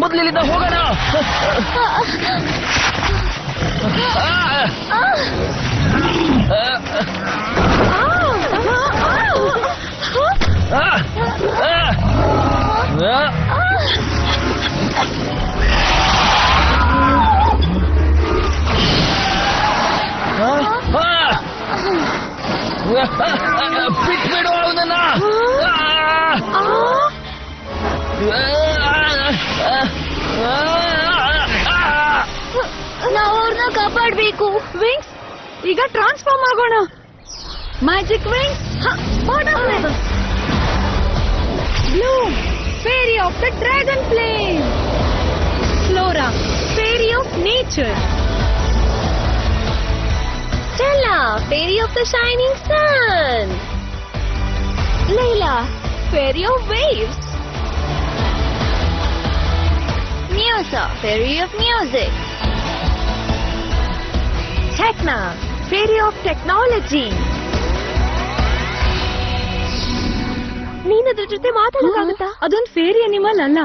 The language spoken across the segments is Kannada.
ಮೊದಲಿನಿಂದ ಹೋಗೋಣ. ಬಿಟ್ಬಿಡು ಅವನನ್ನ. ನಾವು ಅವ್ರನ್ನ ಕಾಪಾಡ್ಬೇಕು. ವಿಂಗ್ಸ್, ಈಗ ಟ್ರಾನ್ಸ್ಫಾರ್ಮ್ ಆಗೋಣ. Magic wings, Bloom, fairy of the dragon flame. Flora, fairy of nature. Stella, fairy of the shining sun. Layla, fairy of waves. Musa, fairy of music. Tecna, fairy of technology. ನೀನದ್ರ ಜೊತೆ ಮಾತಾಡೋಕ್ಕಾಗತ್ತಾ? ಅದೊಂದು ಫೇರಿ ಅನಿಮಲ್ ಅಲ್ಲ,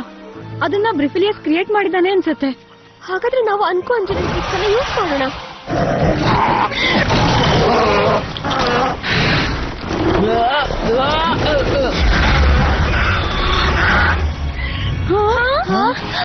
ಅದನ್ನ ಬ್ರಿಫಿಲಿಯಸ್ ಕ್ರಿಯೇಟ್ ಮಾಡಿದಾನೆ ಅನ್ಸುತ್ತೆ. ಹಾಗಾದ್ರೆ ನಾವು ಅನ್ಕೋ ಅಂಜಲಿ ಯೂಸ್ ಮಾಡೋಣ.